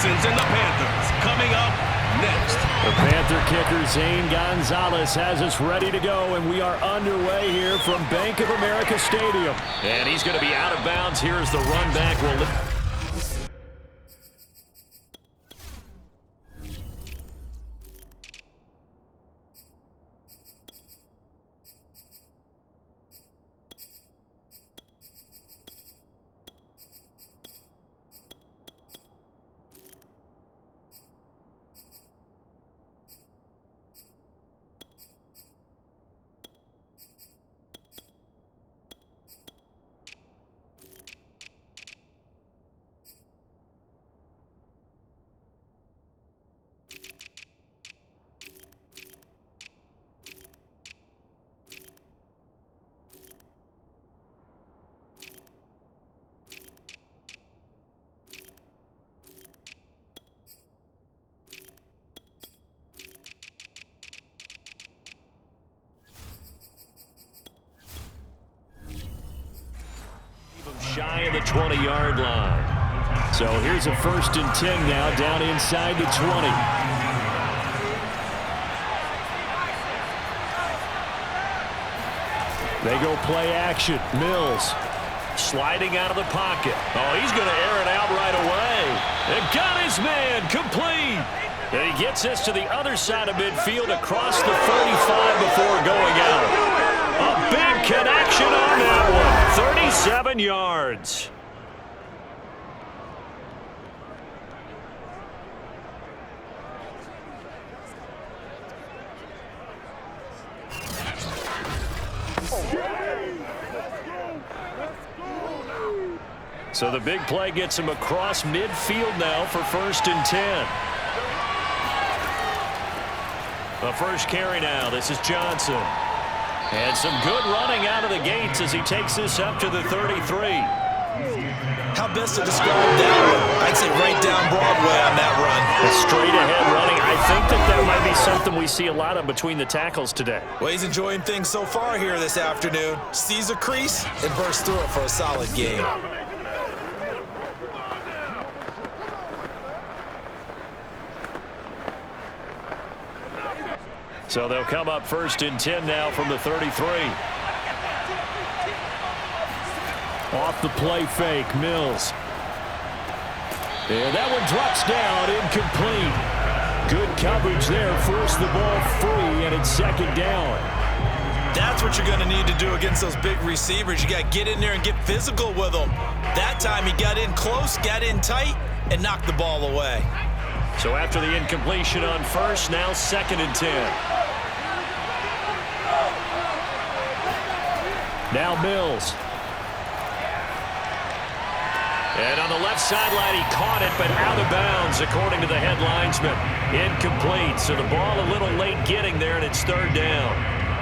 Texans and the Panthers coming up next. The Panther kicker, Zane Gonzalez, has us ready to go, and we are underway here from Bank of America Stadium. And he's going to be out of bounds. Here's the run back. Shy of the 20-yard line. So here's a 1st and 10 now, down inside the 20. They go play action. Mills Sliding out of the pocket. Oh, he's going to air it out right away. And got his man complete. And he gets this to the other side of midfield across the 35 before going out. A big connection on that one. 37 yards. So the big play gets him across midfield now for 1st and 10. The first carry now. This is Johnson. And some good running out of the gates as he takes this up to the 33. How best to describe that one? I'd say right down Broadway on that run. A straight-ahead running. I think that might be something we see a lot of between the tackles today. Well, he's enjoying things so far here this afternoon. Sees a crease and bursts through it for a solid game. So they'll come up 1st and 10 now from the 33. off the play fake. Mills. And that one drops down, incomplete. Good coverage there. Forced the ball free, and it's 2nd down. That's what you're going to need to do against those big receivers. You got to get in there and get physical with them. That time he got in close, got in tight, and knocked the ball away. So after the incompletion on first, now 2nd and 10. Now Mills. And on the left sideline, he caught it, but out of bounds, according to the head linesman. Incomplete. So the ball a little late getting there, and it's 3rd down.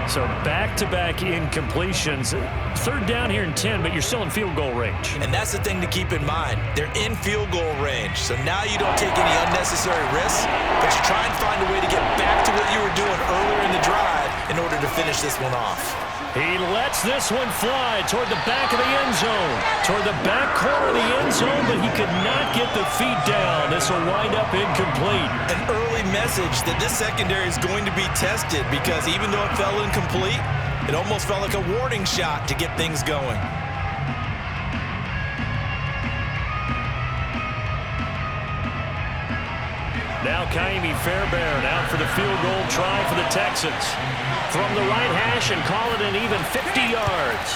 So back-to-back incompletions. 3rd down here in 10, but you're still in field goal range. And that's the thing to keep in mind. They're in field goal range. So now you don't take any unnecessary risks, but you try and find a way to get back to what you were doing earlier in the drive in order to finish this one off. He lets this one fly toward the back of the end zone. Toward the back corner of the end zone, but he could not get the feet down. This will wind up incomplete. An early message that this secondary is going to be tested, because even though it fell incomplete, it almost felt like a warning shot to get things going. Now Kaimi Fairbairn out for the field goal try for the Texans. From the right hash and call it an even 50 yards.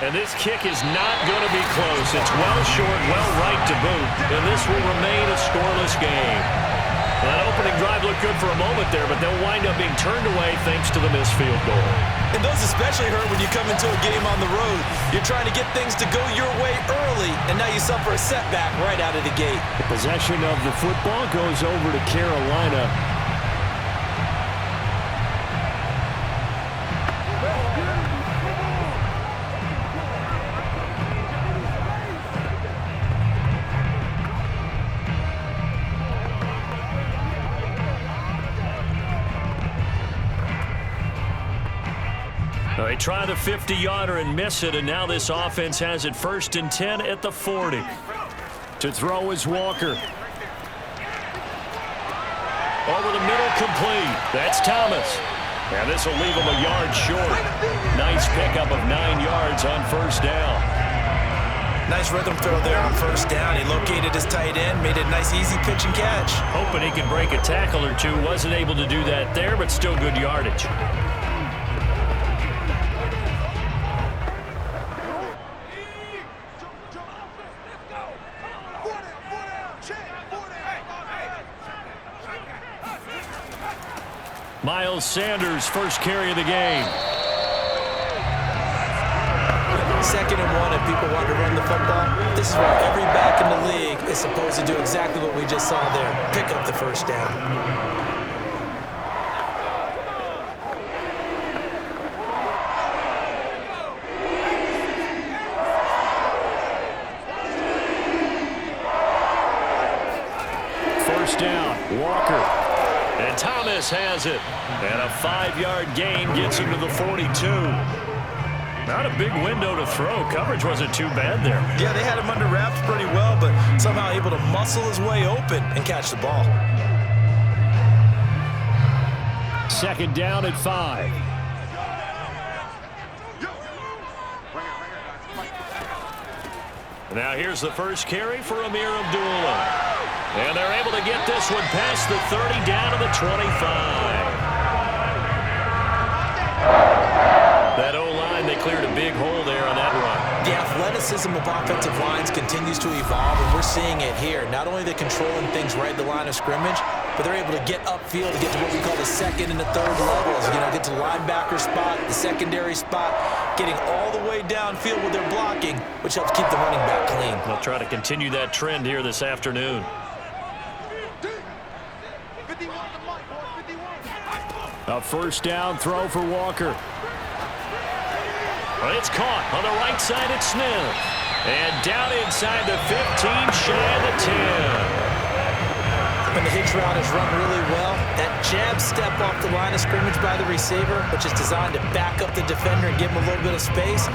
And this kick is not going to be close. It's well short, well right to boot. And this will remain a scoreless game. That opening drive looked good for a moment there, but they'll wind up being turned away thanks to the missed field goal. And those especially hurt when you come into a game on the road. You're trying to get things to go your way early, and now you suffer a setback right out of the gate. The possession of the football goes over to Carolina. They try the 50-yarder and miss it, and now this offense has it 1st and 10 at the 40. To throw is Walker. Over the middle, complete. That's Thomas. And this will leave him a yard short. Nice pickup of 9 yards on first down. Nice rhythm throw there on first down. He located his tight end, made a nice easy pitch and catch. Hoping he could break a tackle or two. Wasn't able to do that there, but still good yardage. Miles Sanders, first carry of the game. 2nd and 1 if people want to run the football. This is where every back in the league is supposed to do exactly what we just saw there. Pick up the first down. First down, Walker. And Thomas has it. And a 5-yard gain gets him to the 42. Not a big window to throw. Coverage wasn't too bad there. Yeah, they had him under wraps pretty well, but somehow able to muscle his way open and catch the ball. 2nd down at 5. Now here's the first carry for Amir Abdullah. And they're able to get this one past the 30 down to the 25. That O-line, they cleared a big hole there on that run. The athleticism of offensive lines continues to evolve, and we're seeing it here. Not only are they controlling things right at the line of scrimmage, but they're able to get upfield to get to what we call the 2nd and the 3rd levels. You know, get to the linebacker spot, the secondary spot, getting all the way downfield with their blocking, which helps keep the running back clean. They'll try to continue that trend here this afternoon. A first down throw for Walker. It's caught on the right side at Smith. And down inside the 15, shy of the 10. When the hitch route is run really well, that jab step off the line of scrimmage by the receiver, which is designed to back up the defender and give him a little bit of space,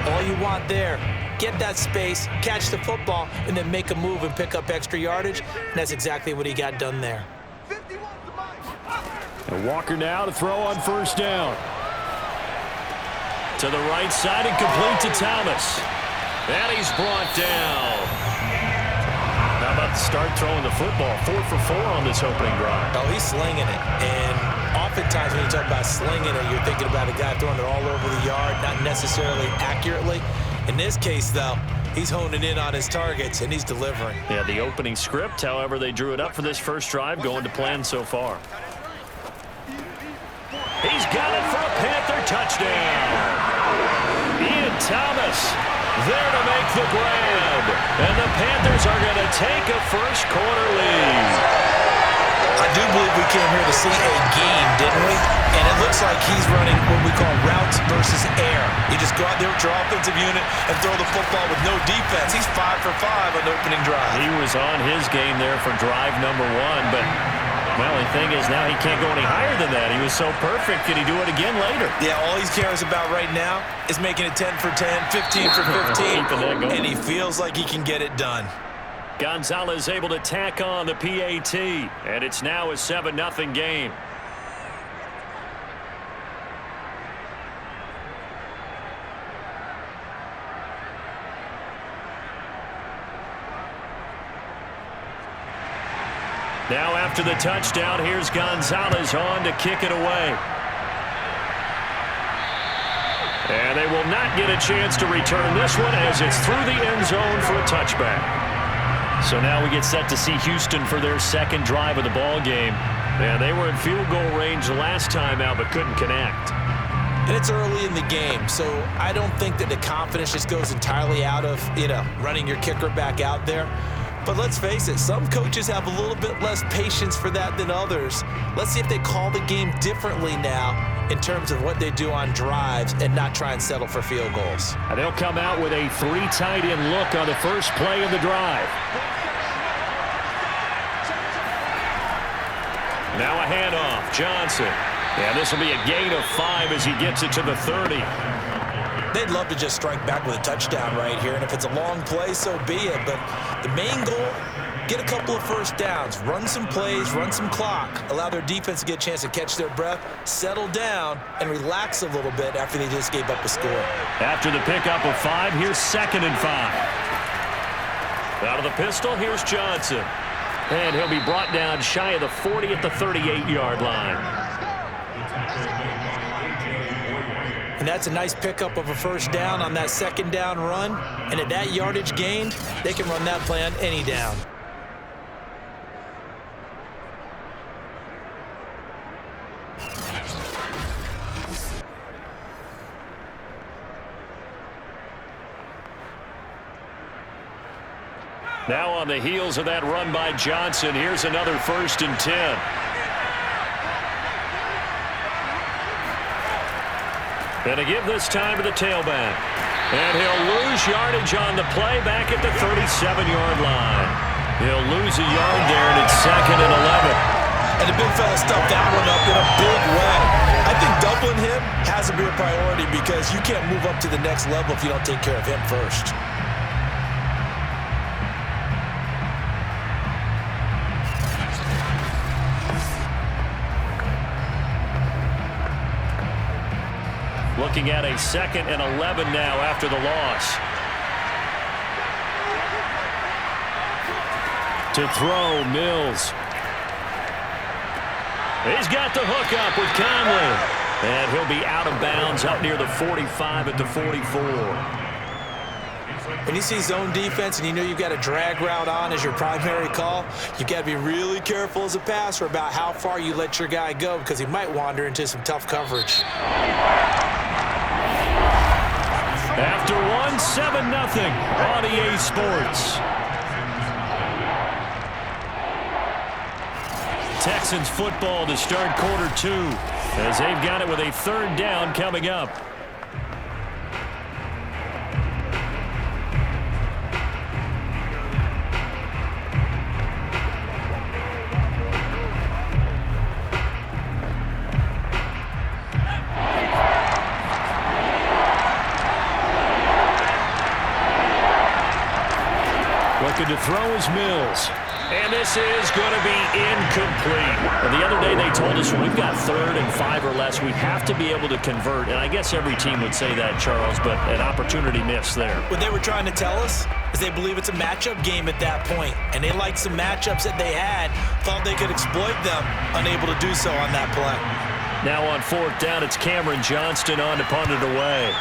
all you want there, get that space, catch the football, and then make a move and pick up extra yardage, and that's exactly what he got done there. And Walker now to throw on first down. To the right side and complete to Thomas. And he's brought down. How about to start throwing the football? 4 for 4 on this opening drive. Oh, he's slinging it. And oftentimes when you talk about slinging it, you're thinking about a guy throwing it all over the yard, not necessarily accurately. In this case, though, he's honing in on his targets, and he's delivering. Yeah, the opening script, however, they drew it up for this first drive, going to plan so far. He's got it for a Panther touchdown. Ian Thomas there to make the grab. And the Panthers are going to take a first quarter lead. I do believe we came here to see a game, didn't we? And it looks like he's running what we call routes versus air. You just go out there with your offensive unit and throw the football with no defense. He's 5 for 5 on the opening drive. He was on his game there for drive number 1, but well, the thing is now he can't go any higher than that. He was so perfect. Can he do it again later? Yeah, all he cares about right now is making it 10 for 10, 15 for 15, and he feels like he can get it done. Gonzalez able to tack on the PAT, and it's now a 7-0 game. Now after the touchdown, here's Gonzalez on to kick it away. And they will not get a chance to return this one as it's through the end zone for a touchback. So now we get set to see Houston for their second drive of the ball game. And they were in field goal range the last time out but couldn't connect. And it's early in the game, so I don't think that the confidence just goes entirely out of, running your kicker back out there. But let's face it, some coaches have a little bit less patience for that than others. Let's see if they call the game differently now in terms of what they do on drives and not try and settle for field goals. And they'll come out with a 3 tight end look on the first play of the drive. Now a handoff, Johnson. Yeah, this will be a gain of 5 as he gets it to the 30. They'd love to just strike back with a touchdown right here, and if it's a long play, so be it. But the main goal, get a couple of first downs, run some plays, run some clock, allow their defense to get a chance to catch their breath, settle down, and relax a little bit after they just gave up a score. After the pickup of 5, here's 2nd and 5. Out of the pistol, here's Johnson. And he'll be brought down shy of the 40 at the 38-yard line. And that's a nice pickup of a first down on that 2nd down run. And at that yardage gained, they can run that play on any down. Now on the heels of that run by Johnson, here's another 1st and 10. And to give this time to the tailback. And he'll lose yardage on the play back at the 37-yard line. He'll lose a yard there, and it's 2nd and 11. And the big fella stuffed that one up in a big way. I think doubling him has to be a priority because you can't move up to the next level if you don't take care of him first. Looking at a 2nd and 11 now after the loss. To throw, Mills. He's got the hook up with Conley. And he'll be out of bounds up near the 45 at the 44. When you see zone defense and you know you've got a drag route on as your primary call, you've got to be really careful as a passer about how far you let your guy go because he might wander into some tough coverage. After 1, 7-0 on EA Sports. Texans football to start quarter 2 as they've got it with a 3rd down coming up. Looking to throw is Mills. And this is going to be incomplete. Well, the other day they told us when we've got 3rd and 5 or less, we have to be able to convert. And I guess every team would say that, Charles, but an opportunity missed there. What they were trying to tell us is they believe it's a matchup game at that point. And they liked some matchups that they had, thought they could exploit them, unable to do so on that play. Now on 4th down, it's Cameron Johnston on to punt it away.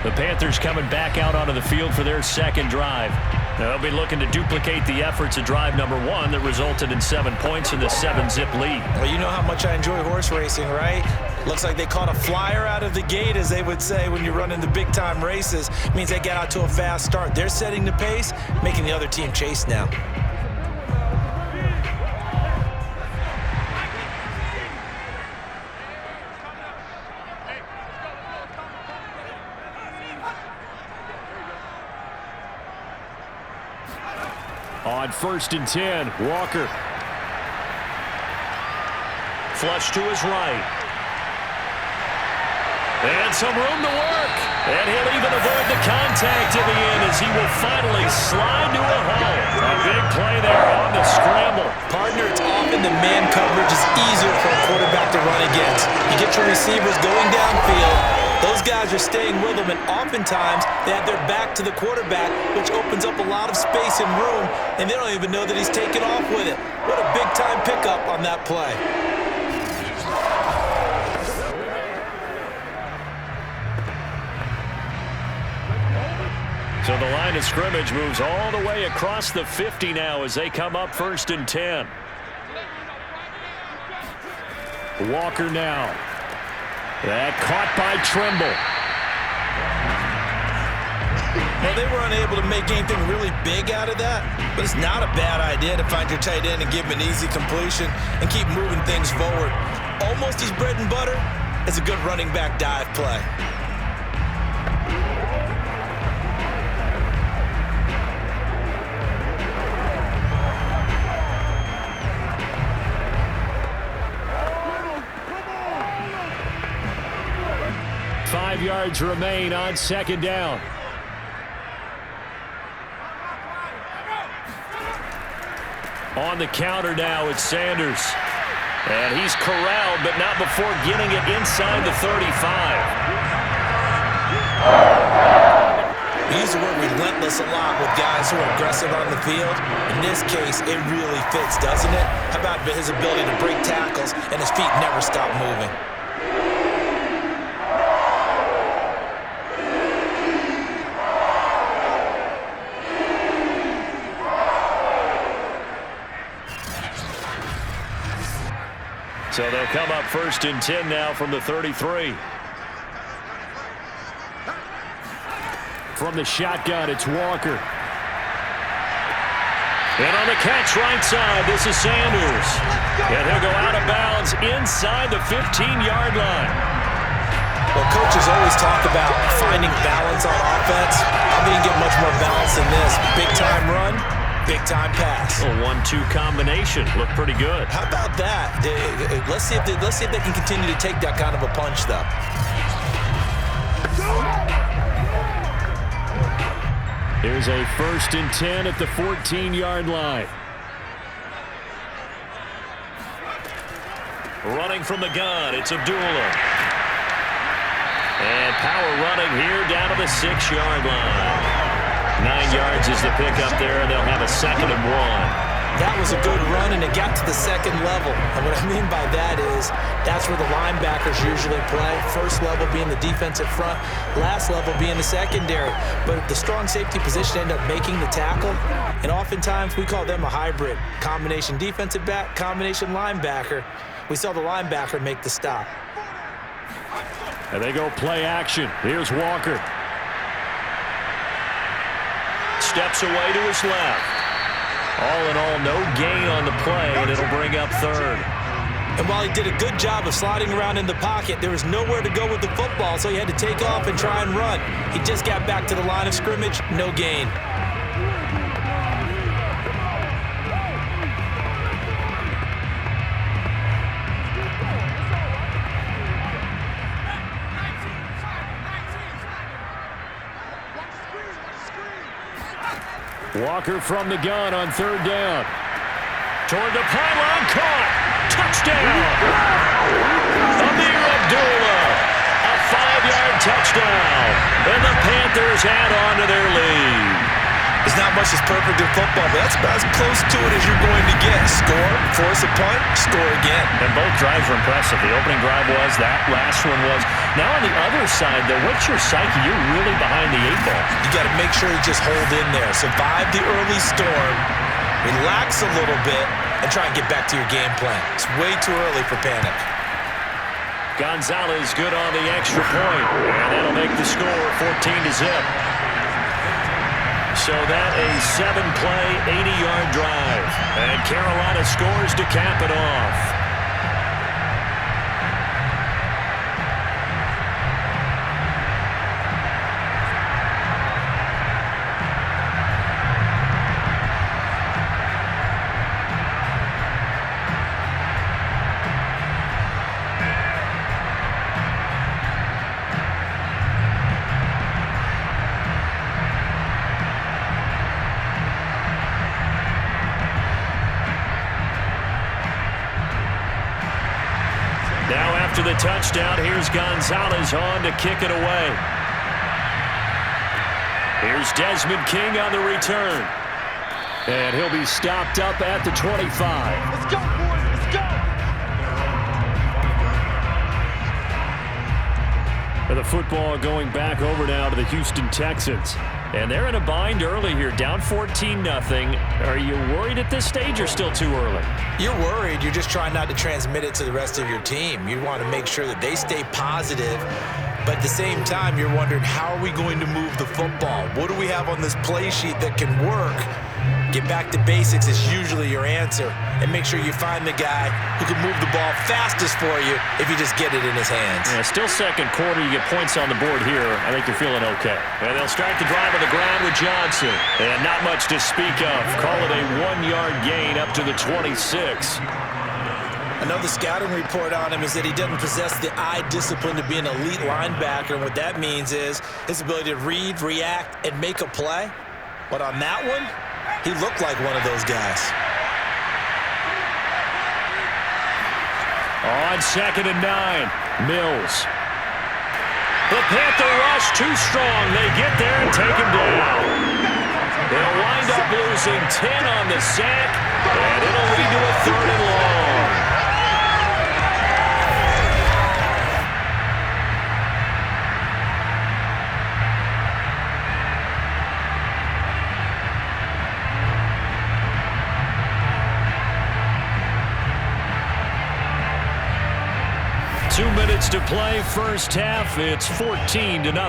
The Panthers coming back out onto the field for their 2nd drive. They'll be looking to duplicate the efforts of drive number 1 that resulted in 7 points in the 7-zip lead. Well, you know how much I enjoy horse racing, right? Looks like they caught a flyer out of the gate, as they would say when you're running the big-time races. It means they get out to a fast start. They're setting the pace, making the other team chase now. On 1st and 10, Walker. Flush to his right. And some room to work. And he'll even avoid the contact in the end as he will finally slide to a hole. A big play there on the scramble. Partner, it's often the man coverage is easier for a quarterback to run against. You get your receivers going downfield. Those guys are staying with them, and oftentimes they have their back to the quarterback, which opens up a lot of space and room, and they don't even know that he's taken off with it. What a big-time pickup on that play. So the line of scrimmage moves all the way across the 50 now as they come up 1st and 10. Walker now. That caught by Trimble. Well, they were unable to make anything really big out of that, but it's not a bad idea to find your tight end and give him an easy completion and keep moving things forward. Almost his bread and butter is a good running back dive play. 5 yards remain on 2nd down. On the counter now, it's Sanders. And he's corralled, but not before getting it inside the 35. We use the word relentless a lot with guys who are aggressive on the field. In this case, it really fits, doesn't it? How about his ability to break tackles and his feet never stop moving? So they'll come up 1st and 10 now from the 33. From the shotgun, it's Walker. And on the catch right side, this is Sanders. And he'll go out of bounds inside the 15-yard line. Well, coaches always talk about finding balance on offense. I think you get much more balance than this. Big-time run, big-time pass. A 1-2 combination. Looked pretty good. How about that? Let's see if they can continue to take that kind of a punch, though. Here's a 1st and 10 at the 14-yard line. Running from the gun, it's Abdullah. And power running here down to the 6-yard line. 9 yards is the pickup there, and they'll have a 2nd and 1. That was a good run, and it got to the 2nd level. And what I mean by that is that's where the linebackers usually play. First level being the defensive front, last level being the secondary. But the strong safety position ended up making the tackle, and oftentimes we call them a hybrid. Combination defensive back, combination linebacker. We saw the linebacker make the stop. And they go play action. Here's Walker. Steps away to his left. All in all, no gain on the play, and it'll bring up 3rd. And while he did a good job of sliding around in the pocket, there was nowhere to go with the football, so he had to take off and try and run. He just got back to the line of scrimmage, no gain. Walker from the gun on 3rd down. Toward the pylon, caught. Touchdown. Amir Abdullah. A 5-yard touchdown. And the Panthers add on to their lead. There's not much that's perfect in football, but that's about as close to it as you're going to get. Score, force a punt, score again. And both drives were impressive. The opening drive was, that last one was. Now on the other side, though, what's your psyche? You're really behind the 8 ball. You got to make sure you just hold in there. Survive the early storm, relax a little bit, and try and get back to your game plan. It's way too early for panic. Gonzalez good on the extra point. And that'll make the score 14-0. So that a 7-play, 80-yard drive. And Carolina scores to cap it off. After the touchdown, here's Gonzalez on to kick it away. Here's Desmond King on the return. And he'll be stopped up at the 25. Let's go, boys. Let's go. The football going back over now to the Houston Texans. And they're in a bind early here, down 14-0. Are you worried at this stage or still too early? You're worried. You're just trying not to transmit it to the rest of your team. You want to make sure that they stay positive. But at the same time, you're wondering, how are we going to move the football? What do we have on this play sheet that can work? Get back to basics is usually your answer. And make sure you find the guy who can move the ball fastest for you if you just get it in his hands. Yeah, still 2nd quarter. You get points on the board here. I think you're feeling okay. And they'll start the drive on the ground with Johnson. And not much to speak of. Call it a 1-yard gain up to the 26. I I know the scouting report on him is that he doesn't possess the eye discipline to be an elite linebacker. And what that means is his ability to read, react, and make a play. But on that one, he looked like one of those guys. On 2nd and 9, Mills. The Panther rush too strong. They get there and take him down. They'll wind up losing 10 on the sack, and it'll lead to a 3rd and long. Two minutes to play, first half. It's 14-0. A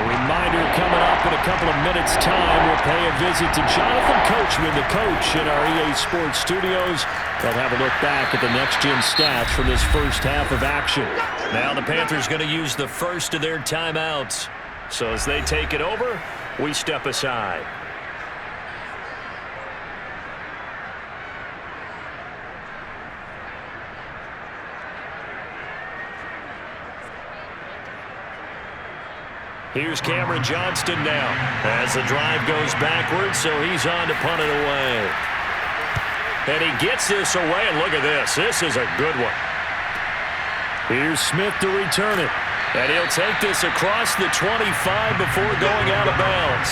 reminder coming up in a couple of minutes' time. We'll pay a visit to Jonathan Coachman, the coach in our EA Sports studios. They'll have a look back at the next-gen stats from this first half of action. Now the Panthers going to use the first of their timeouts. So as they take it over, we step aside. Here's Cameron Johnston now as the drive goes backwards, so he's on to punt it away. And he gets this away, and look at this. This is a good one. Here's Smith to return it. And he'll take this across the 25 before going out of bounds.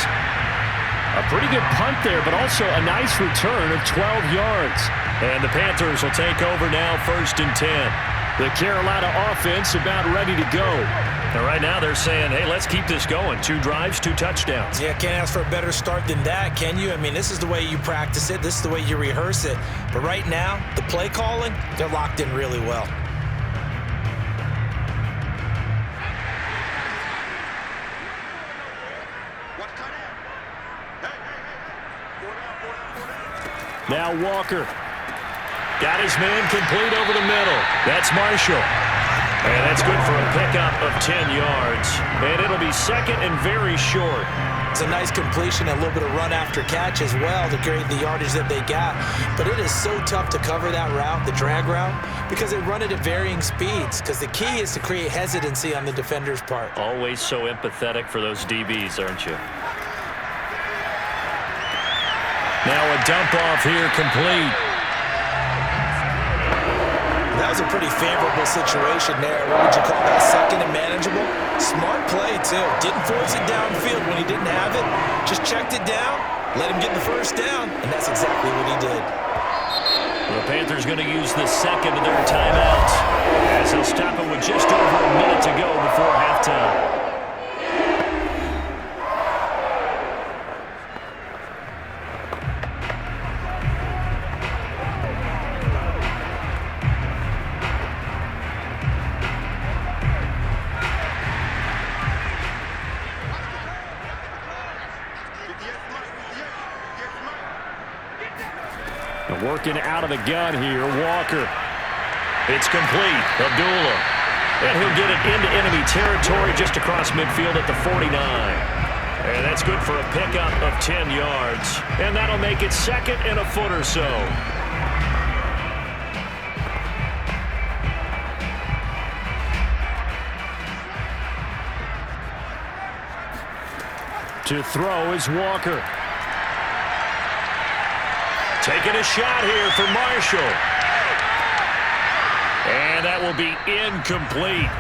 A pretty good punt there, but also a nice return of 12 yards. And the Panthers will take over now, 1st and 10. The Carolina offense about ready to go. And right now they're saying, hey, let's keep this going. 2 drives, 2 touchdowns. Yeah, can't ask for a better start than that, can you? I mean, this is the way you practice it. This is the way you rehearse it. But right now, the play calling, they're locked in really well. Now Walker. Got his man complete over the middle. That's Marshall. And that's good for a pickup of 10 yards. And it'll be 2nd and very short. It's a nice completion, a little bit of run after catch as well to create the yardage that they got. But it is so tough to cover that route, the drag route, because they run it at varying speeds. Because the key is to create hesitancy on the defender's part. Always so empathetic for those DBs, aren't you? Now a dump off here complete. That was a pretty favorable situation there. What would you call that? 2nd and manageable? Smart play, too. Didn't force it downfield when he didn't have it. Just checked it down, let him get the 1st down, and that's exactly what he did. The Panthers going to use the 2nd of their timeouts as they'll stop it with just over a minute to go before halftime. Working out of the gun here, Walker. It's complete. Abdullah. And he'll get it into enemy territory just across midfield at the 49. And that's good for a pickup of 10 yards. And that'll make it 2nd and a foot or so. To throw is Walker. Taking a shot here for Marshall. And that will be incomplete.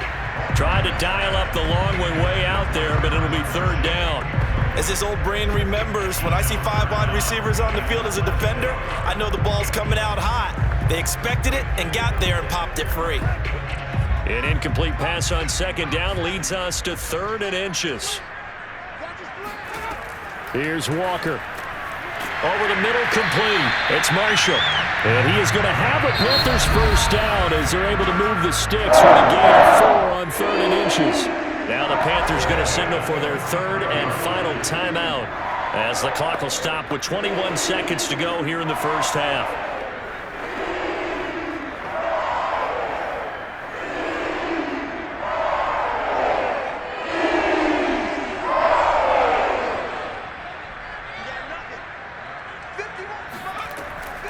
Tried to dial up the long way out there, but it'll be 3rd down. As this old brain remembers, when I see 5 wide receivers on the field as a defender, I know the ball's coming out hot. They expected it and got there and popped it free. An incomplete pass on 2nd down leads us to 3rd and inches. Here's Walker. Over the middle, complete. It's Marshall. And he is going to have a Panthers 1st down as they're able to move the sticks with a gain of 4 on 3rd and inches. Now the Panthers going to signal for their 3rd and final timeout as the clock will stop with 21 seconds to go here in the first half.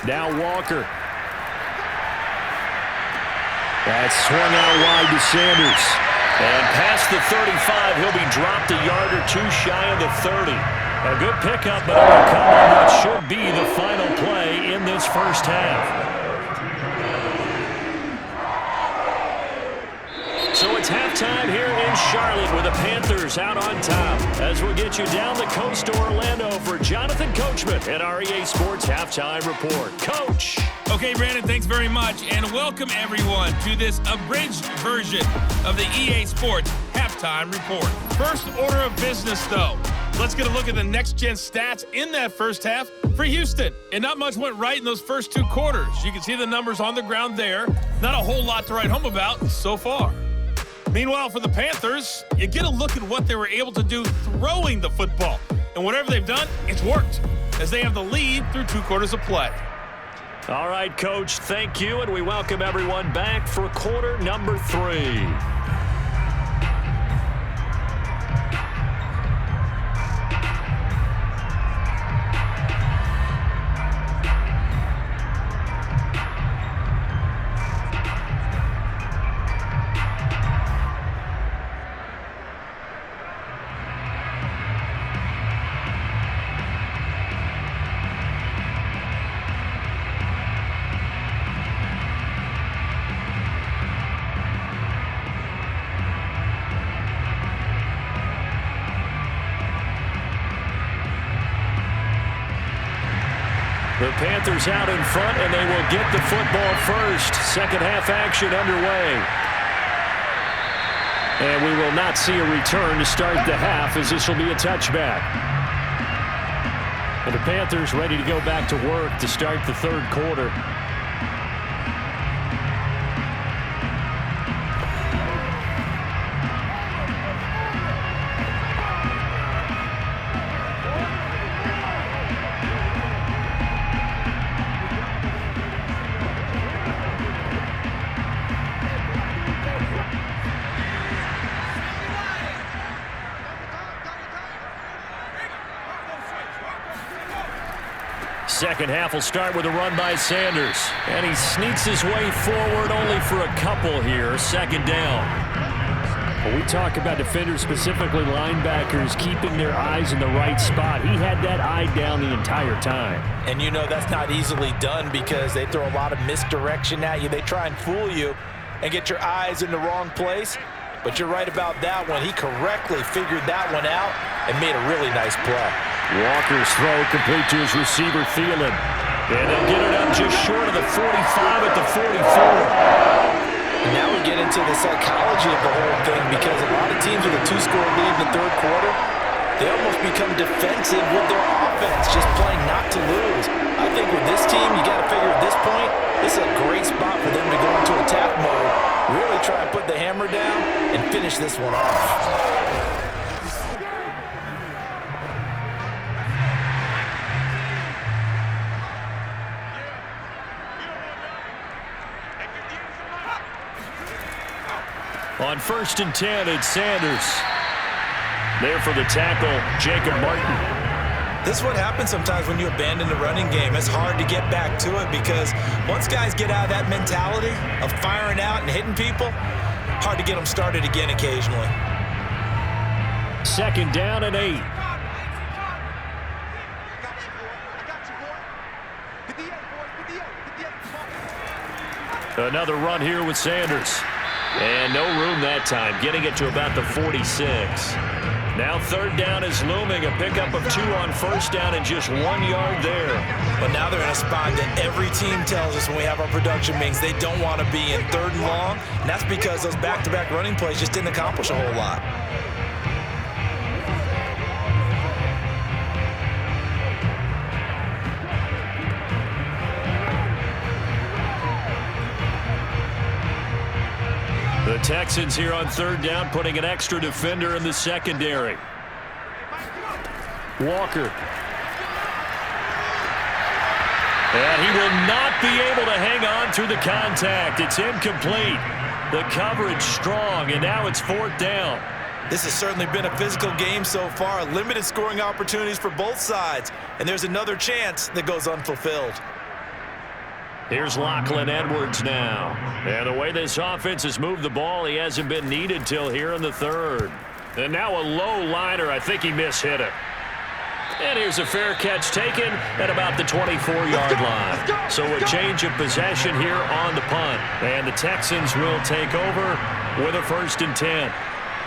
Now Walker. That's swung out wide to Sanders. And past the 35, he'll be dropped a yard or two shy of the 30. A good pickup, but it will come on what should be the final play in this first half. So it's halftime here in Charlotte with the Panthers out on top. As we'll get you down the coast to Orlando for Jonathan Coachman at our EA Sports Halftime Report. Coach. Okay, Brandon, thanks very much. And welcome, everyone, to this abridged version of the EA Sports Halftime Report. First order of business, though. Let's get a look at the next-gen stats in that first half for Houston. And not much went right in those first two quarters. You can see the numbers on the ground there. Not a whole lot to write home about so far. Meanwhile, for the Panthers, you get a look at what they were able to do throwing the football. And whatever they've done, it's worked, as they have the lead through 2 quarters of play. All right, Coach, thank you, and we welcome everyone back for quarter number 3. The Panthers out in front, and they will get the football first. Second half action underway. And we will not see a return to start the half, as this will be a touchback. And the Panthers ready to go back to work to start the third quarter. Second half will start with a run by Sanders. And he sneaks his way forward only for a couple here. Second down. When we talk about defenders, specifically linebackers, keeping their eyes in the right spot, he had that eye down the entire time. And you know that's not easily done because they throw a lot of misdirection at you. They try and fool you and get your eyes in the wrong place. But you're right about that one. He correctly figured that one out and made a really nice play. Walker's throw complete to his receiver, Thielen. And they'll get it up just short of the 45 at the 44. And now we get into the psychology of the whole thing because a lot of teams with a 2-score lead in the third quarter, they almost become defensive with their offense, just playing not to lose. I think with this team, you got to figure at this point, this is a great spot for them to go into attack mode, really try and put the hammer down and finish this one off. On 1st and 10, it's Sanders. There for the tackle, Jacob Martin. This is what happens sometimes when you abandon the running game. It's hard to get back to it because once guys get out of that mentality of firing out and hitting people, hard to get them started again occasionally. Second down and 8. Another run here with Sanders. And no room that time, getting it to about the 46. Now third down is looming, a pickup of 2 on first down and just 1 yard there. But now they're in a spot that every team tells us when we have our production meetings they don't want to be in, 3rd and long. And that's because those back-to-back running plays just didn't accomplish a whole lot. The Texans here on 3rd down, putting an extra defender in the secondary. Walker. And he will not be able to hang on through the contact. It's incomplete. The coverage strong, and now it's 4th down. This has certainly been a physical game so far. Limited scoring opportunities for both sides. And there's another chance that goes unfulfilled. Here's Lachlan Edwards now. And the way this offense has moved the ball, he hasn't been needed till here in the third. And now a low liner. I think he mishit it. And here's a fair catch taken at about the 24-yard line. So a change of possession here on the punt. And the Texans will take over with a 1st and 10.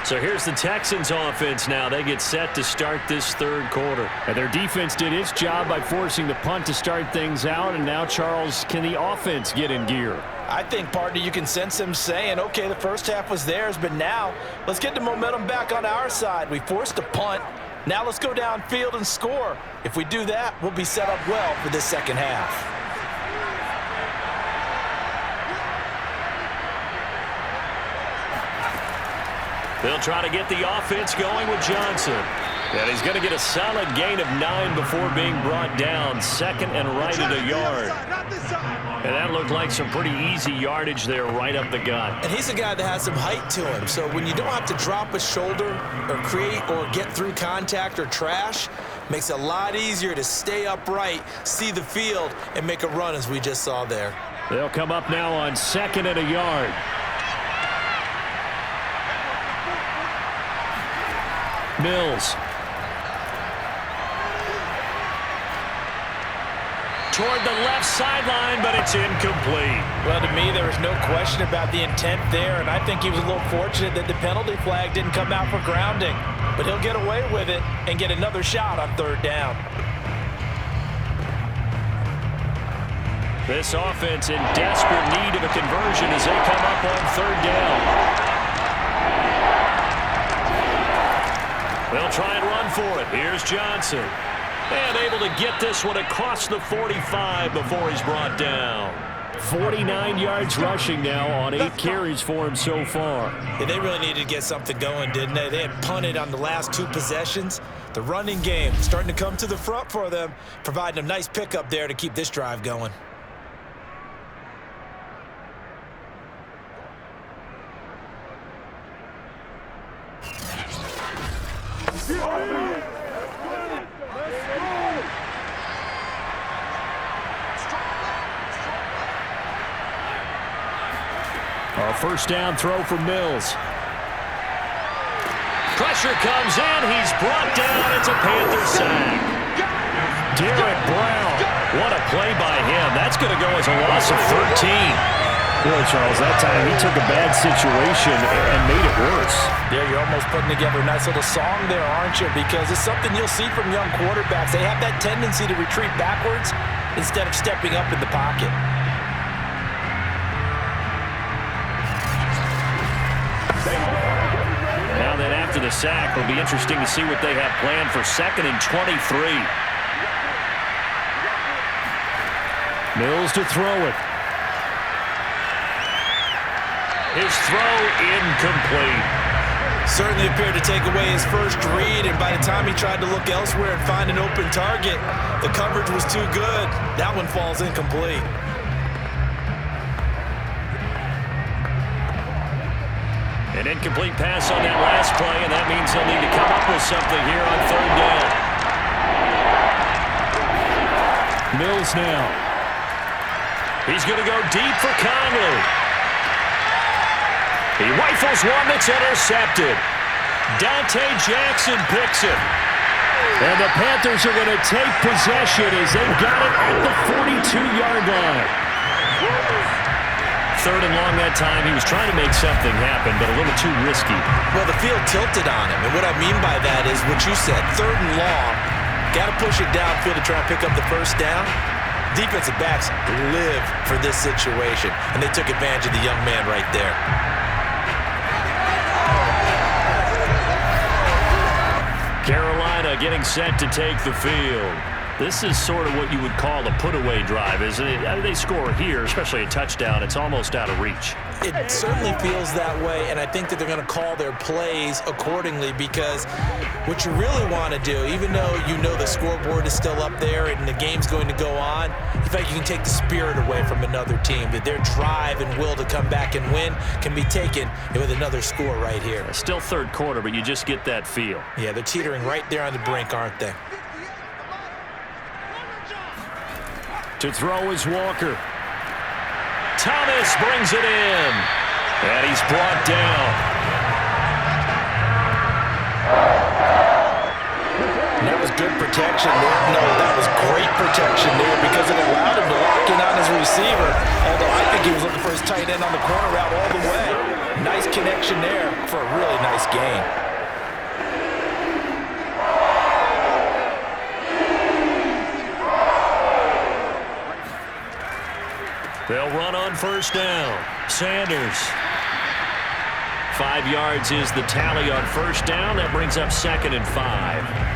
So here's the Texans offense now. They get set to start this third quarter. And their defense did its job by forcing the punt to start things out. And now, Charles, can the offense get in gear? I think, partner, you can sense him saying, okay, the first half was theirs, but now let's get the momentum back on our side. We forced a punt. Now let's go downfield and score. If we do that, we'll be set up well for this second half. They'll try to get the offense going with Johnson. And he's going to get a solid gain of 9 before being brought down. 2nd and right at a yard. And that looked like some pretty easy yardage there right up the gut. And he's a guy that has some height to him. So when you don't have to drop a shoulder or create or get through contact or trash, makes it a lot easier to stay upright, see the field, and make a run as we just saw there. They'll come up now on 2nd and a yard. Mills. Toward the left sideline, but it's incomplete. Well, to me, there was no question about the intent there, and I think he was a little fortunate that the penalty flag didn't come out for grounding. But he'll get away with it and get another shot on 3rd down. This offense in desperate need of a conversion as they come up on 3rd down. They'll try and run for it. Here's Johnson. And able to get this one across the 45 before he's brought down. 49 yards rushing now on 8 carries for him so far. Yeah, they really needed to get something going, didn't they? They had punted on the last 2 possessions. The running game starting to come to the front for them, providing a nice pickup there to keep this drive going. A 1st down throw for Mills. Pressure comes in. He's brought down. It's a Panthers sack. Derek Brown. What a play by him. That's going to go as a loss of 13. Boy, Charles, that time he took a bad situation and made it worse. Yeah, you're almost putting together a nice little song there, aren't you? Because it's something you'll see from young quarterbacks. They have that tendency to retreat backwards instead of stepping up in the pocket. Now then, after the sack, it'll be interesting to see what they have planned for 2nd and 23. Mills to throw it. His throw incomplete. Certainly appeared to take away his first read, and by the time he tried to look elsewhere and find an open target, the coverage was too good. That one falls incomplete. An incomplete pass on that last play, and that means they'll need to come up with something here on 3rd down. Mills now. He's going to go deep for Conley. He rifles one that's intercepted. Dante Jackson picks it. And the Panthers are going to take possession as they've got it at the 42-yard line. 3rd and long that time. He was trying to make something happen, but a little too risky. Well, the field tilted on him, and what I mean by that is what you said, 3rd and long. Got to push it downfield to try and pick up the 1st down. Defensive backs live for this situation, and they took advantage of the young man right there. Carolina getting set to take the field. This is sort of what you would call a put-away drive, isn't it? I mean, they score here, especially a touchdown. It's almost out of reach. It certainly feels that way, and I think that they're going to call their plays accordingly because what you really want to do, even though you know the scoreboard is still up there and the game's going to go on, in fact, you can take the spirit away from another team, that their drive and will to come back and win can be taken with another score right here. Still 3rd quarter, but you just get that feel. Yeah, they're teetering right there on the brink, aren't they? To throw is Walker. Thomas brings it in. And he's brought down. And that was good protection there. No, that was great protection there because it allowed him to lock in on his receiver. Although I think he was looking for his tight end on the corner route all the way. Nice connection there for a really nice gain. They'll run on first down. Sanders. 5 yards is the tally on first down. That brings up 2nd and 5.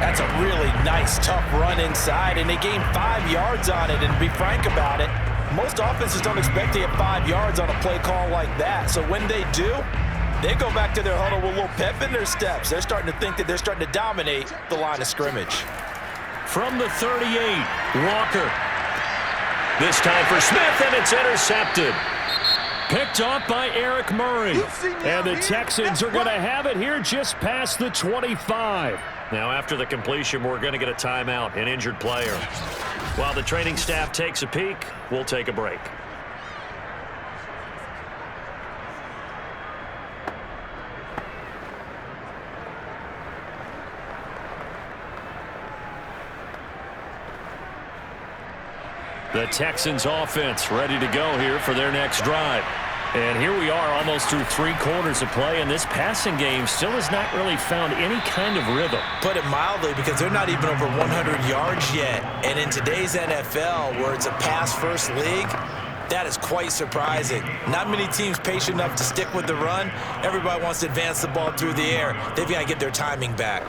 That's a really nice, tough run inside, and they gained 5 yards on it. And to be frank about it, most offenses don't expect to get 5 yards on a play call like that. So when they do, they go back to their huddle with a little pep in their steps. They're starting to think that they're starting to dominate the line of scrimmage. From the 38, Walker. This time for Smith, and it's intercepted. Picked off by Eric Murray. And the Texans are going to have it here just past the 25. Now, after the completion, we're going to get a timeout, an injured player. While the training staff takes a peek, we'll take a break. The Texans offense ready to go here for their next drive. And here we are almost through 3 quarters of play, and this passing game still has not really found any kind of rhythm. Put it mildly, because they're not even over 100 yards yet. And in today's NFL, where it's a pass-first league, that is quite surprising. Not many teams patient enough to stick with the run. Everybody wants to advance the ball through the air. They've got to get their timing back.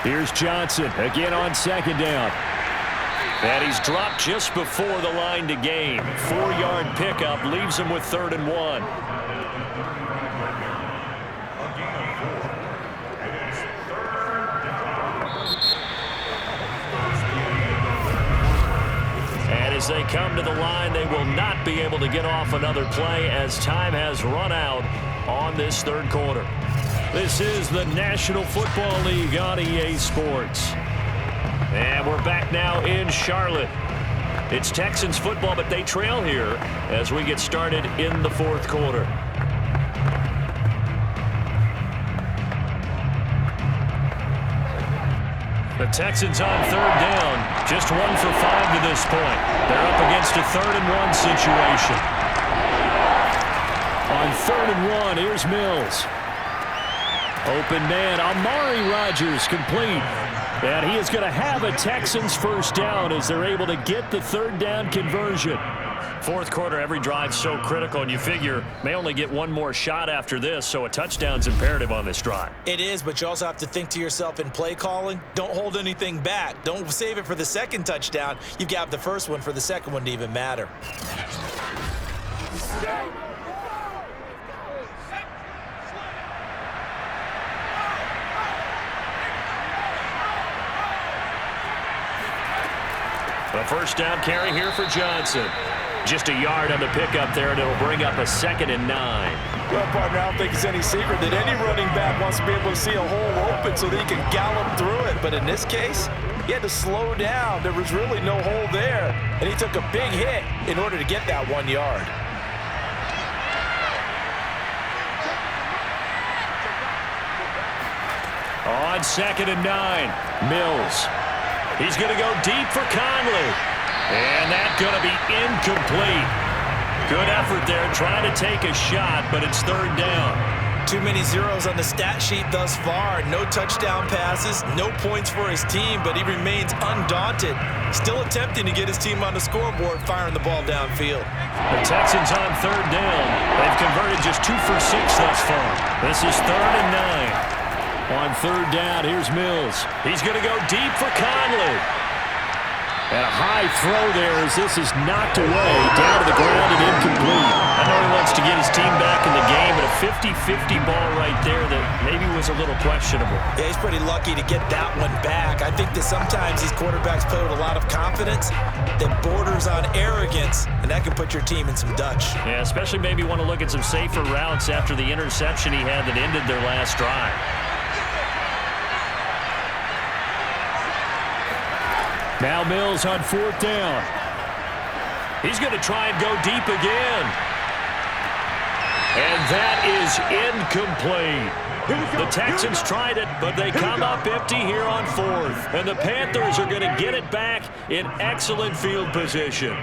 Here's Johnson again on 2nd down. And he's dropped just before the line to gain. 4-yard pickup leaves him with 3rd and 1. And as they come to the line, they will not be able to get off another play as time has run out on this 3rd quarter. This is the National Football League on EA Sports. And we're back now in Charlotte. It's Texans football, but they trail here as we get started in the 4th quarter. The Texans on 3rd down, just 1 for 5 to this point. They're up against a 3rd and 1 situation. On 3rd and 1, here's Mills. Open man, Amari Rodgers complete. And he is going to have a Texans first down as they're able to get the 3rd down conversion. 4th quarter, every drive so critical, and you figure may only get 1 more shot after this, so a touchdown's imperative on this drive. It is, but you also have to think to yourself in play calling, don't hold anything back. Don't save it for the 2nd touchdown. You've got the 1st one for the 2nd one to even matter. A first down carry here for Johnson. Just a yard on the pickup there, and it'll bring up a 2nd and 9. Well, partner, I don't think it's any secret that any running back wants to be able to see a hole open so that he can gallop through it. But in this case, he had to slow down. There was really no hole there, and he took a big hit in order to get that 1 yard. On 2nd and 9, Mills. He's going to go deep for Conley. And that's going to be incomplete. Good effort there trying to take a shot, but it's 3rd down. Too many zeros on the stat sheet thus far. No touchdown passes, no points for his team, but he remains undaunted. Still attempting to get his team on the scoreboard, firing the ball downfield. The Texans on 3rd down. They've converted just 2 for 6 thus far. This is 3rd and 9. On 3rd down, here's Mills. He's going to go deep for Conley. And a high throw there as this is knocked away, down to the ground and incomplete. I know he wants to get his team back in the game, but a 50-50 ball right there that maybe was a little questionable. Yeah, he's pretty lucky to get that one back. I think that sometimes these quarterbacks play with a lot of confidence that borders on arrogance, and that can put your team in some Dutch. Yeah, especially maybe want to look at some safer routes after the interception he had that ended their last drive. Now Mills on 4th down. He's going to try and go deep again. And that is incomplete. The Texans tried it, but they come up empty here on 4th. And the Panthers are going to get it back in excellent field position.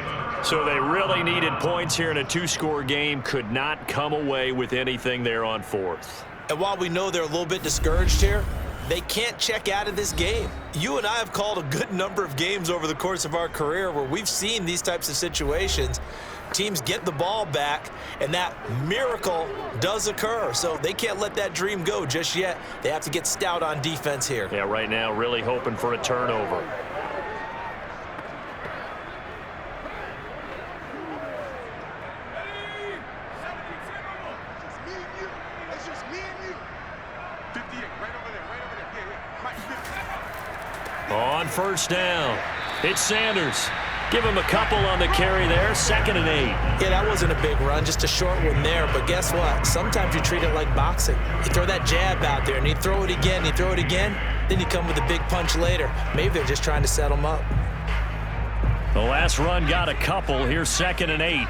So they really needed points here in a 2-score game. Could not come away with anything there on 4th. And while we know they're a little bit discouraged here, they can't check out of this game. You and I have called a good number of games over the course of our career where we've seen these types of situations. Teams get the ball back, and that miracle does occur. So they can't let that dream go just yet. They have to get stout on defense here. Yeah, right now really hoping for a turnover. On 1st down, it's Sanders. Give him a couple on the carry there, 2nd and 8. Yeah, that wasn't a big run, just a short one there. But guess what? Sometimes you treat it like boxing. You throw that jab out there, and you throw it again, then you come with a big punch later. Maybe they're just trying to set him up. The last run got a couple. Here's 2nd and 8.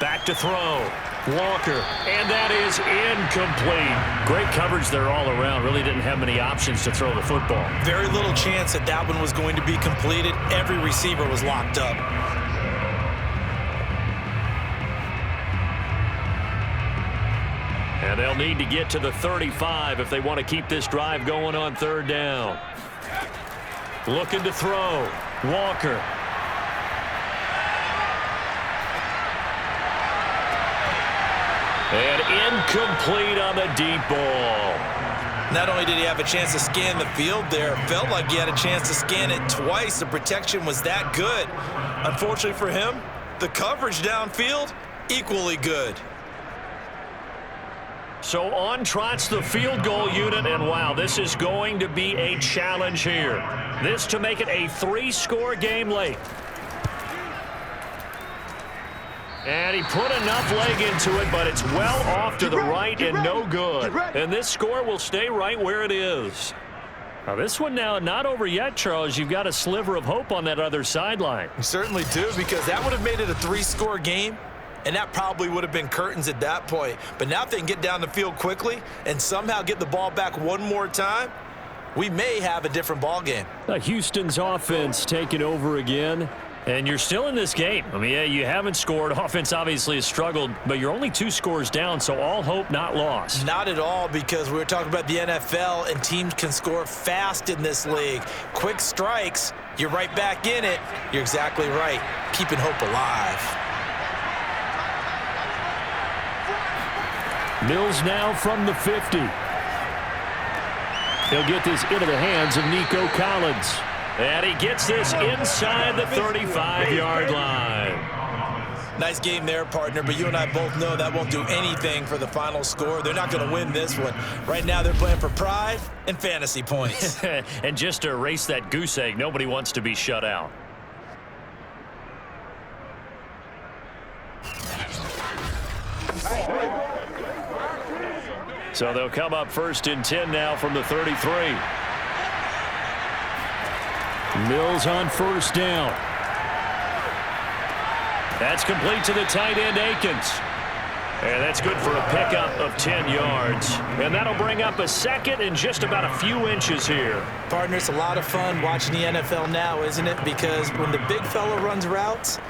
Back to throw. Walker, and that is incomplete. Great coverage there all around. Really didn't have many options to throw the football. Very little chance that that one was going to be completed. Every receiver was locked up. And they'll need to get to the 35 if they want to keep this drive going on 3rd down. Looking to throw. Walker. And incomplete on the deep ball. Not only did he have a chance to scan the field there, felt like he had a chance to scan it twice. The protection was that good. Unfortunately for him, the coverage downfield, equally good. So on trots the field goal unit, and wow, this is going to be a challenge here. This to make it a 3-score game late. And he put enough leg into it, but it's well off to the right and no good. And this score will stay right where it is. Now this one now not over yet, Charles. You've got a sliver of hope on that other sideline. You certainly do, because that would have made it a 3-score game, and that probably would have been curtains at that point. But now if they can get down the field quickly and somehow get the ball back one more time, we may have a different ball game. Houston's offense taking over again. And you're still in this game. I mean, yeah, you haven't scored. Offense obviously has struggled, but you're only 2 scores down, so all hope not lost. Not at all, because we were talking about the NFL, and teams can score fast in this league. Quick strikes, you're right back in it. You're exactly right. Keeping hope alive. Mills now from the 50. He'll get this into the hands of Nico Collins. And he gets this inside the 35-yard line. Nice game there, partner, but you and I both know that won't do anything for the final score. They're not going to win this one. Right now they're playing for pride and fantasy points. And just to erase that goose egg, nobody wants to be shut out. So they'll come up 1st and 10 now from the 33. Mills on 1st down. That's complete to the tight end, Akins. And that's good for a pickup of 10 yards. And that'll bring up a 2nd and just about a few inches here. Partner, it's a lot of fun watching the NFL now, isn't it? Because when the big fella runs routes,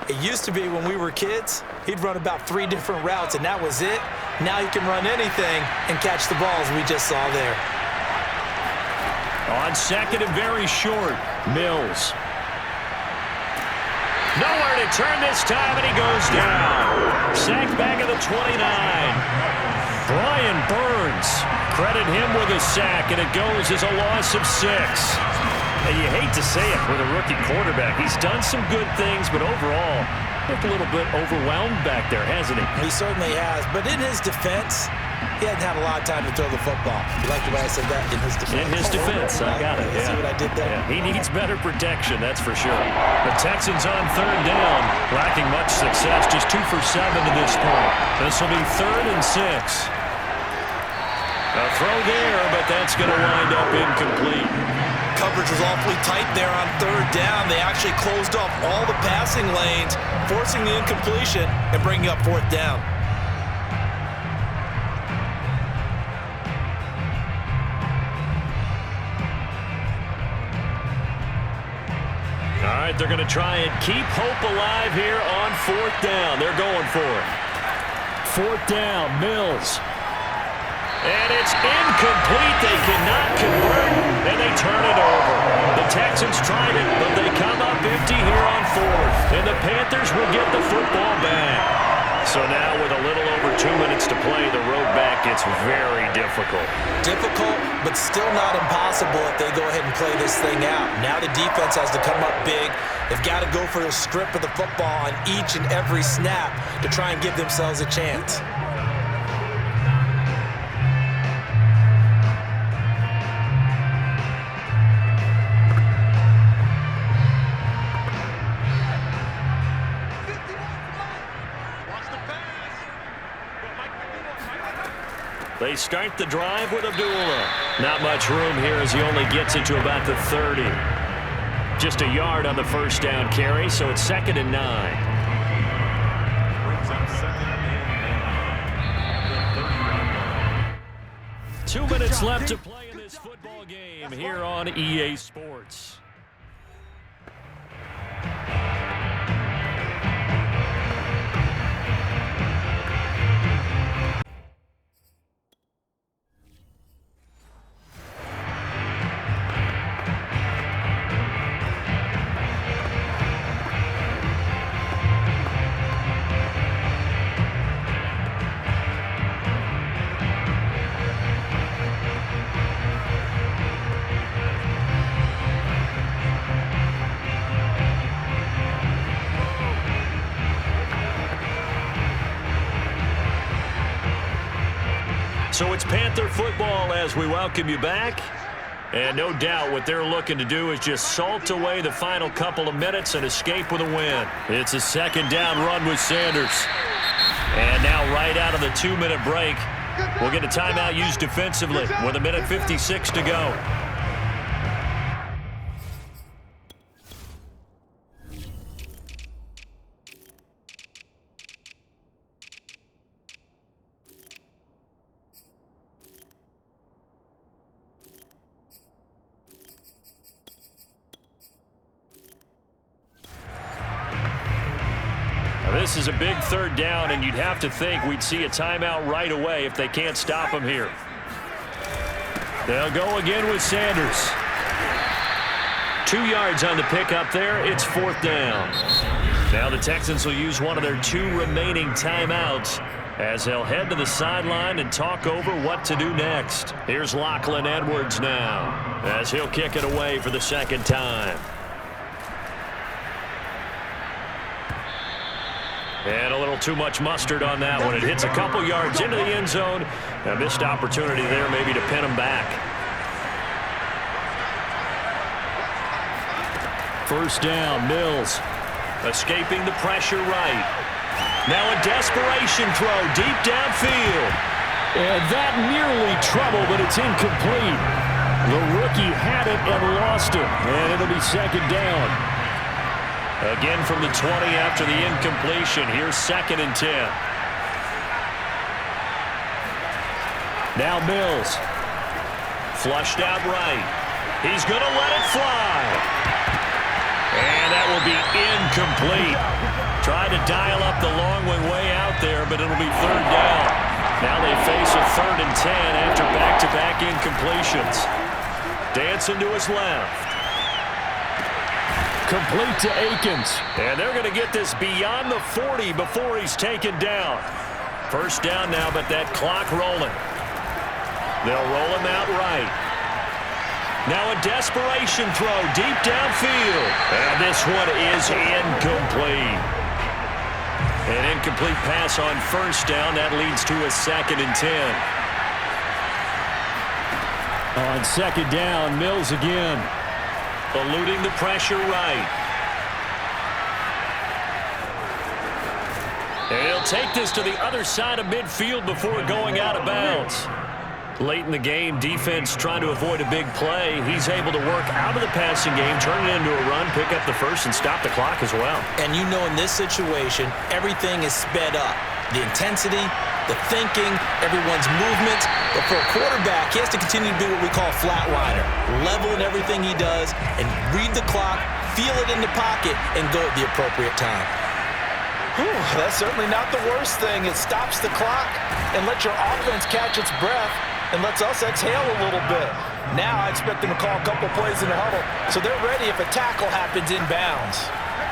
it used to be when we were kids, he'd run about 3 different routes, and that was it. Now he can run anything and catch the balls we just saw there. On 2nd and very short, Mills. Nowhere to turn this time, and he goes down. Sacked back at the 29. Brian Burns. Credit him with a sack, and it goes as a loss of 6. And you hate to say it with a rookie quarterback. He's done some good things, but overall, looked a little bit overwhelmed back there, hasn't he? He certainly has. But in his defense, he hasn't had a lot of time to throw the football. You like the way I said that? In his defense. In his defense, I got it. Yeah. See what I did there? Yeah, he needs better protection, that's for sure. The Texans on 3rd down, lacking much success, just 2 for 7 to this point. This will be 3rd and 6. A throw there, but that's going to wind up incomplete. Coverage was awfully tight there on third down. They actually closed off all the passing lanes, forcing the incompletion and bringing up fourth down. All right, they're going to try and keep hope alive here on fourth down. They're going for it. Fourth down, Mills. And it's incomplete. They cannot convert, and they turn it over. The Texans tried it, but they come up empty here on fourth. And the Panthers will get the football back. So now with a little over 2 minutes to play, the road back gets very difficult. Difficult, but still not impossible if they go ahead and play this thing out. Now the defense has to come up big. They've got to go for the strip of the football on each and every snap to try and give themselves a chance. They start the drive with Abdullah. Not much room here as he only gets it to about the 30. Just a yard on the first down carry, so it's 2nd and 9. 2 minutes left to play in this football game here on EA Sports. So it's Panther football as we welcome you back. And no doubt what they're looking to do is just salt away the final couple of minutes and escape with a win. It's a 2nd down run with Sanders. And now right out of the 2-minute break, we'll get a timeout used defensively with 1:56 to go. This is a big 3rd down, and you'd have to think we'd see a timeout right away if they can't stop him here. They'll go again with Sanders. 2 yards on the pickup there. It's 4th down. Now the Texans will use one of their 2 remaining timeouts as they'll head to the sideline and talk over what to do next. Here's Lachlan Edwards now as he'll kick it away for the 2nd time. And a little too much mustard on that one. It hits a couple yards into the end zone. A missed opportunity there maybe to pin him back. 1st down, Mills. Escaping the pressure right. Now a desperation throw deep downfield. And that nearly trouble, but it's incomplete. The rookie had it and lost it. And it'll be 2nd down. Again from the 20 after the incompletion. Here's 2nd and 10. Now Mills. Flushed out right. He's going to let it fly. And that will be incomplete. Tried to dial up the long one way out there, but it'll be 3rd down. Now they face a 3rd and 10 after back-to-back incompletions. Dancing to his left. Complete to Akins. And they're going to get this beyond the 40 before he's taken down. 1st down now, but that clock rolling. They'll roll him out right. Now a desperation throw deep downfield. And this one is incomplete. An incomplete pass on 1st down. That leads to a 2nd and 10. On 2nd down, Mills again. Eluding the pressure right. And he'll take this to the other side of midfield before going out of bounds. Late in the game, defense trying to avoid a big play. He's able to work out of the passing game, turn it into a run, pick up the first, and stop the clock as well. And you know in this situation, everything is sped up. The intensity, the thinking, everyone's movements. But for a quarterback, he has to continue to do what we call flatliner. Level in everything he does and read the clock, feel it in the pocket, and go at the appropriate time. Whew, that's certainly not the worst thing. It stops the clock and lets your offense catch its breath and lets us exhale a little bit. Now I expect them to call a couple plays in the huddle, so they're ready if a tackle happens inbounds.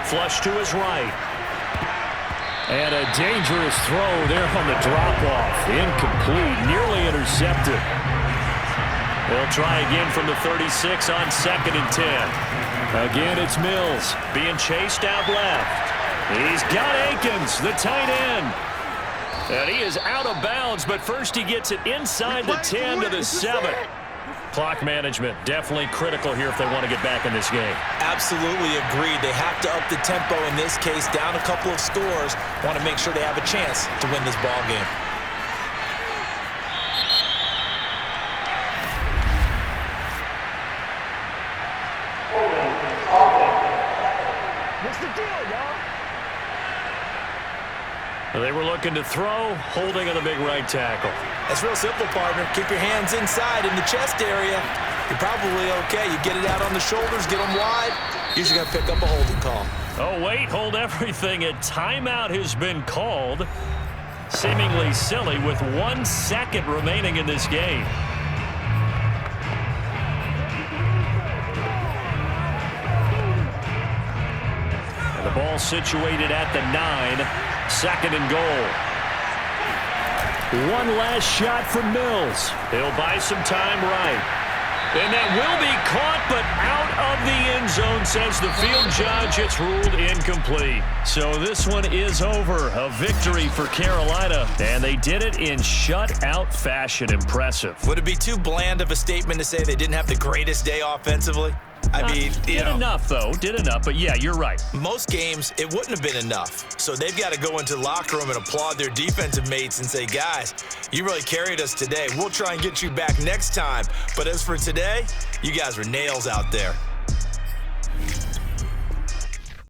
Flush to his right. And a dangerous throw there on the drop-off. Incomplete, nearly intercepted. They'll try again from the 36 on 2nd and 10. Again, it's Mills. Being chased out left. He's got Akins, the tight end. And he is out of bounds, but first he gets it inside the 10 to the 7. Clock management definitely critical here if they want to get back in this game. Absolutely agreed. They have to up the tempo in this case, down a couple of scores. Want to make sure they have a chance to win this ball game. What's the deal, y'all? They were looking to throw, holding on the big right tackle. That's real simple, partner. Keep your hands inside in the chest area. You're probably okay. You get it out on the shoulders, get them wide. Usually got to pick up a holding call. Oh, wait, hold everything. A timeout has been called. Seemingly silly with 1 second remaining in this game. And the ball situated at the 9. 2nd and goal. One last shot from Mills. He'll buy some time right. And that will be caught, but out of the end zone, says the field judge. It's ruled incomplete. So this one is over. A victory for Carolina, and they did it in shutout fashion. Impressive. Would it be too bland of a statement to say they didn't have the greatest day offensively? I mean, did enough, though. Did enough, but yeah, you're right. Most games, it wouldn't have been enough. So they've got to go into the locker room and applaud their defensive mates and say, guys, you really carried us today. We'll try and get you back next time. But as for today, you guys were nails out there.